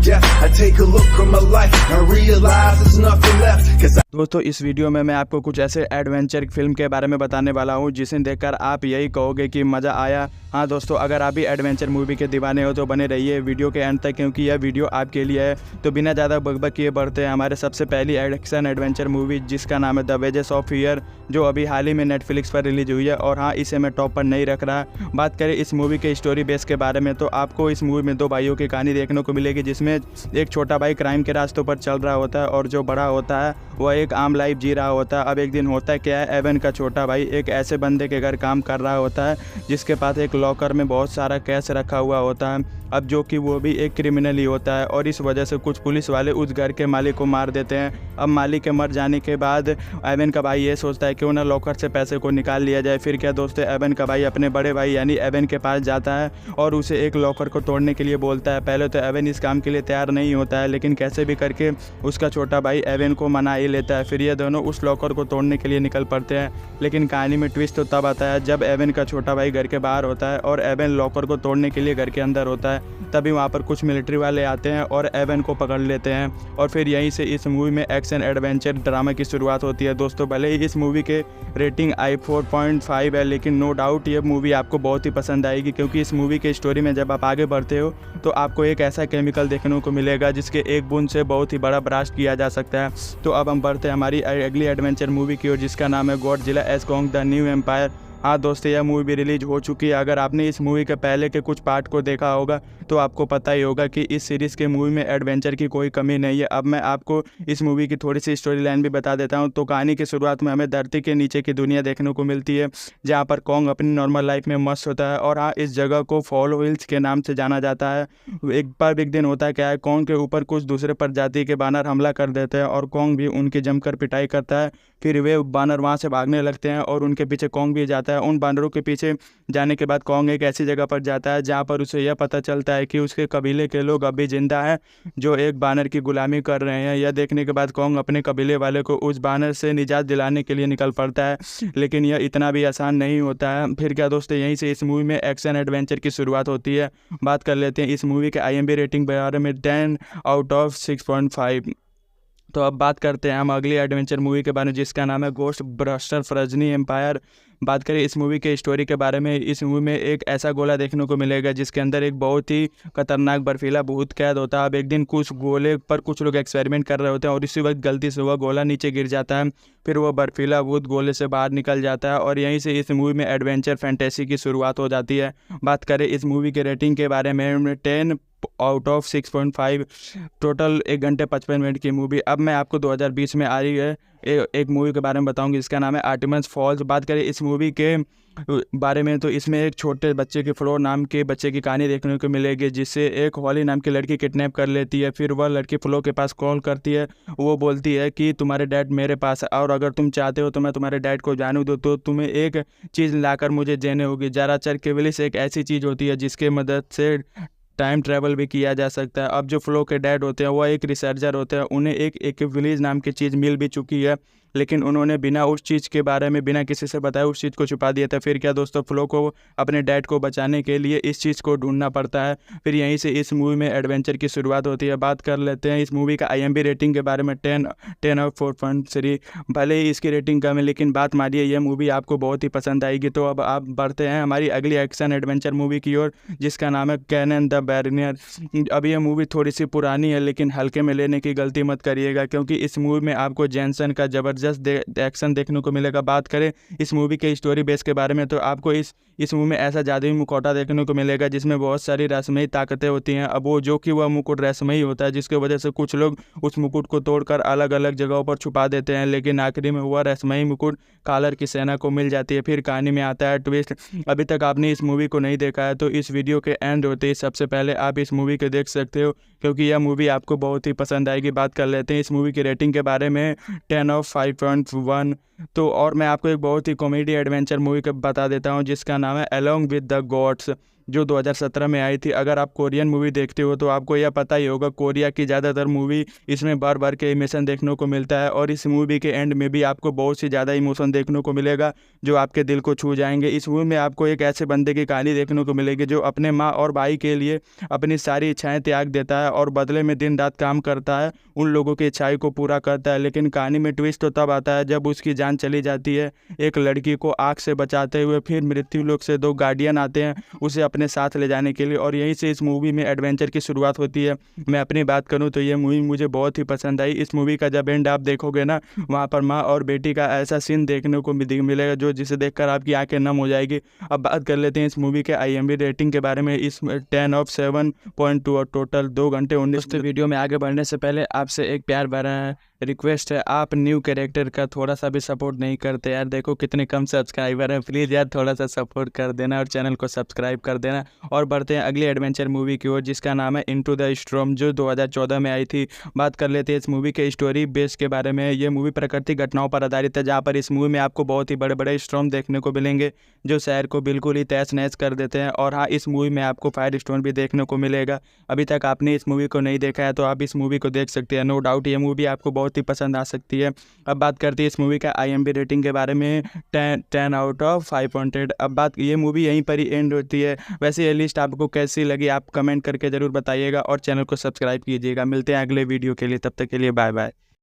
death. I take a look at my life and realize there's nothing left. Cause दोस्तों इस video में मैं आपको कुछ ऐसे एडवेंचर फिल्म के बारे में बताने वाला हूं जिसे देखकर आप यही कहोगे कि मज़ा आया। हाँ दोस्तों, अगर आप भी एडवेंचर मूवी के दीवाने हो तो बने रहिए वीडियो के एंड तक, क्योंकि यह वीडियो आपके लिए है। तो बिना ज़्यादा बकबक किए बढ़ते हैं हमारे सबसे पहली एक्शन एडवेंचर मूवी, जिसका नाम है द वेजेस ऑफ फियर, जो अभी हाल ही में नेटफ्लिक्स पर रिलीज हुई है। और हाँ, इसे मैं टॉप पर नहीं रख रहा। बात करें इस मूवी के स्टोरी बेस के बारे में, तो आपको इस मूवी में दो भाइयों की कहानी देखने को मिलेगी, जिसमें एक छोटा भाई क्राइम के रास्तों पर चल रहा होता है और जो बड़ा होता है वह एक आम लाइफ जी रहा होता है। अब एक दिन होता है क्या है, एवन का छोटा भाई एक ऐसे बंदे के घर काम कर रहा होता है जिसके पास एक लॉकर में बहुत सारा कैश रखा हुआ होता है। अब जो कि वो भी एक क्रिमिनल ही होता है और इस वजह से कुछ पुलिस वाले उस घर के मालिक को मार देते हैं। अब मालिक के मर जाने के बाद एवन का भाई ये सोचता है क्यों ना लॉकर से पैसे को निकाल लिया जाए। फिर क्या दोस्तों, एवन का भाई अपने बड़े भाई यानी एवन के पास जाता है और उसे एक लॉकर को तोड़ने के लिए बोलता है। पहले तो एवन इस काम के लिए तैयार नहीं होता है, लेकिन कैसे भी करके उसका छोटा भाई एवन को मना ही लेता है। फिर ये दोनों उस लॉकर को तोड़ने के लिए निकल पड़ते हैं। लेकिन कहानी में ट्विस्ट तो तब आता है जब एवन का छोटा भाई घर के बाहर होता है और एवन लॉकर को तोड़ने के लिए घर के अंदर होता है। तभी वहाँ पर कुछ मिलिट्री वाले आते हैं और एवन को पकड़ लेते हैं। और फिर यहीं से इस मूवी में एक्शन एडवेंचर ड्रामा की शुरुआत होती है। दोस्तों भले ही इस मूवी के रेटिंग आई 4.5 है, लेकिन नो डाउट ये मूवी आपको बहुत ही पसंद आएगी, क्योंकि इस मूवी के स्टोरी में जब आप आगे बढ़ते हो तो आपको एक ऐसा केमिकल देखने को मिलेगा जिसके एक बूंद से बहुत ही बड़ा ब्लास्ट किया जा सकता है। तो अब हम बढ़ते हैं हमारी अगली एडवेंचर मूवी की ओर, जिसका नाम है Godzilla x Kong the new empire. हाँ दोस्तों, यह मूवी भी रिलीज हो चुकी है। अगर आपने इस मूवी के पहले के कुछ पार्ट को देखा होगा तो आपको पता ही होगा कि इस सीरीज़ के मूवी में एडवेंचर की कोई कमी नहीं है। अब मैं आपको इस मूवी की थोड़ी सी स्टोरी लाइन भी बता देता हूँ। तो कहानी की शुरुआत में हमें धरती के नीचे की दुनिया देखने को मिलती है, जहाँ पर कॉन्ग अपनी नॉर्मल लाइफ में मस्त होता है। और हाँ, इस जगह को फॉलो हिल्स के नाम से जाना जाता है। एक दिन होता है क्या है, कॉन्ग के ऊपर कुछ दूसरे प्रजाति के बानर हमला कर देते हैं और कॉन्ग भी उनकी जमकर पिटाई करता है। फिर वे बानर वहाँ से भागने लगते हैं और उनके पीछे कॉन्ग भी जाता है। उन बानरों के पीछे जाने के बाद कॉन्ग एक ऐसी जगह पर जाता है जहाँ पर उसे यह पता चलता है कि उसके कबीले के लोग अभी जिंदा हैं जो एक बानर की गुलामी कर रहे हैं। यह देखने के बाद कॉन्ग अपने कबीले वाले को उस बानर से निजात दिलाने के लिए निकल पड़ता है, लेकिन यह इतना भी आसान नहीं होता है। फिर क्या दोस्तों, यहीं से इस मूवी में एक्शन एडवेंचर की शुरुआत होती है। बात कर लेते हैं इस मूवी के IMDb रेटिंग के बारे में, 10 आउट ऑफ 6.5। तो अब बात करते हैं हम अगली एडवेंचर मूवी के बारे में, जिसका नाम है गोस्ट बस्टर फ्रजनी एम्पायर। बात करें इस मूवी के स्टोरी के बारे में, इस मूवी में एक ऐसा गोला देखने को मिलेगा जिसके अंदर एक बहुत ही खतरनाक बर्फीला भूत कैद होता है। अब एक दिन कुछ गोले पर कुछ लोग एक्सपेरिमेंट कर रहे होते हैं और इसी वक्त गलती से वह गोला नीचे गिर जाता है। फिर वह बर्फीला भूत गोले से बाहर निकल जाता है और यहीं से इस मूवी में एडवेंचर फैंटेसी की शुरुआत हो जाती है। बात करें इस मूवी के रेटिंग के बारे में, 10 आउट ऑफ 6.5। टोटल 1 घंटे 55 मिनट की मूवी। अब मैं आपको 2020 में आ रही है एक मूवी के बारे में बताऊंगी, जिसका नाम है आर्टेमिस फॉल्स। बात करें इस मूवी के बारे में, तो इसमें एक छोटे बच्चे के फ्लोर नाम के बच्चे की कहानी देखने को मिलेगी, जिससे एक हॉली नाम की लड़की किडनैप कर लेती है। फिर वह लड़की फ्लो के पास कॉल करती है। वो बोलती है कि तुम्हारे डैड मेरे पास है और अगर तुम चाहते हो तो मैं तुम्हारे डैड को जानू दूँ, तो तुम्हें एक चीज़ लाकर मुझे देने होगी। ज़राचर केवलिस एक ऐसी चीज़ होती है जिसके मदद से टाइम ट्रैवल भी किया जा सकता है। अब जो फ्लो के डैड होते हैं वह एक रिसर्चर होते हैं, उन्हें एक एक्विलिस नाम की चीज़ मिल भी चुकी है, लेकिन उन्होंने बिना उस चीज़ के बारे में बिना किसी से बताए उस चीज़ को छुपा दिया था। फिर क्या दोस्तों, फ्लो को अपने डैड को बचाने के लिए इस चीज़ को ढूंढना पड़ता है। फिर यहीं से इस मूवी में एडवेंचर की शुरुआत होती है। बात कर लेते हैं इस मूवी का IMDb रेटिंग के बारे में, 10 आउट 4.3। भले ही इसकी रेटिंग कम है, लेकिन बात मानिए यह मूवी आपको बहुत ही पसंद आएगी। तो अब आप बढ़ते हैं हमारी अगली एक्शन एडवेंचर मूवी की ओर, जिसका नाम है कैनन द बैरियर। अब यह मूवी थोड़ी सी पुरानी है, लेकिन हल्के में लेने की गलती मत करिएगा, क्योंकि इस मूवी में आपको जैनसन का ज़बरदस्त एक्शन देखने को मिलेगा। बात करें इस मूवी के स्टोरी बेस के बारे में, तो आपको इस मूवी में ऐसा जादुई मुखौटा देखने को मिलेगा जिसमें बहुत सारी रहस्यमयी ताकतें होती हैं। अब वो जो कि वह मुकुट रहस्यमयी होता है, जिसकी वजह से कुछ लोग उस मुकुट को तोड़कर अलग अलग जगहों पर छुपा देते हैं, लेकिन आखिरी में वह रहस्यमयी मुकुट कालर की सेना को मिल जाती है। फिर कहानी में आता है ट्विस्ट। अभी तक आपने इस मूवी को नहीं देखा है तो इस वीडियो के एंड होते ही सबसे पहले आप इस मूवी को देख सकते हो, क्योंकि यह मूवी आपको बहुत ही पसंद आएगी। बात कर लेते हैं इस मूवी की रेटिंग के बारे में, 10 ऑफ 5.1। तो और मैं आपको एक बहुत ही कॉमेडी एडवेंचर मूवी का बता देता हूँ जिसका नाम है अलोंग विद द गॉड्स, जो 2017 में आई थी। अगर आप कोरियन मूवी देखते हो तो आपको यह पता ही होगा, कोरिया की ज़्यादातर मूवी इसमें बार बार के इमोशन देखने को मिलता है, और इस मूवी के एंड में भी आपको बहुत सी ज़्यादा इमोशन देखने को मिलेगा जो आपके दिल को छू जाएंगे। इस मूवी में आपको एक ऐसे बंदे की कहानी देखने को मिलेगी जो अपने माँ और भाई के लिए अपनी सारी इच्छाएं त्याग देता है और बदले में दिन रात काम करता है, उन लोगों की इच्छाएं को पूरा करता है। लेकिन कहानी में ट्विस्ट तो तब आता है जब उसकी जान चली जाती है। एक लड़की को आग से बचाते हुए फिर मृत्यु लोक से 2 गार्डियन आते हैं उसे अपने साथ ले जाने के लिए, और यहीं से इस मूवी में एडवेंचर की शुरुआत होती है। मैं अपनी बात करूं तो ये मूवी मुझे बहुत ही पसंद आई। इस मूवी का जब एंड आप देखोगे ना, वहाँ पर माँ और बेटी का ऐसा सीन देखने को मिलेगा जो जिसे देखकर आपकी आंखें नम हो जाएगी। अब बात कर लेते हैं इस मूवी के IMDb रेटिंग के बारे में। इस 10 ऑफ 7.2 और टोटल 2 घंटे 19। वीडियो में आगे बढ़ने से पहले आपसे एक प्यार भरा रिक्वेस्ट है, आप न्यू कैरेक्टर का थोड़ा सा भी सपोर्ट नहीं करते यार। देखो कितने कम सब्सक्राइबर हैं, प्लीज़ यार थोड़ा सा सपोर्ट कर देना और चैनल को सब्सक्राइब कर देना। और बढ़ते हैं अगली एडवेंचर मूवी की ओर जिसका नाम है इनटू द स्टॉर्म, जो 2014 में आई थी। बात कर लेते हैं इस मूवी के स्टोरी बेस के बारे में। ये मूवी प्राकृतिक घटनाओं पर आधारित है, जहाँ पर इस मूवी में आपको बहुत ही बड़े बड़े स्टॉर्म देखने को मिलेंगे जो शहर को बिल्कुल ही तहस नहस कर देते हैं। और हाँ, इस मूवी में आपको फायर स्टोन भी देखने को मिलेगा। अभी तक आपने इस मूवी को नहीं देखा है तो आप इस मूवी को देख सकते हैं। नो डाउट ये मूवी आपको बहुत ही पसंद आ सकती है। अब बात करते हैं इस मूवी का IMDb रेटिंग के बारे में, 10 आउट ऑफ 5.8। अब बात ये मूवी यहीं पर ही एंड होती है। वैसे ये लिस्ट आपको कैसी लगी आप कमेंट करके ज़रूर बताइएगा और चैनल को सब्सक्राइब कीजिएगा। मिलते हैं अगले वीडियो के लिए, तब तक के लिए बाय बाय।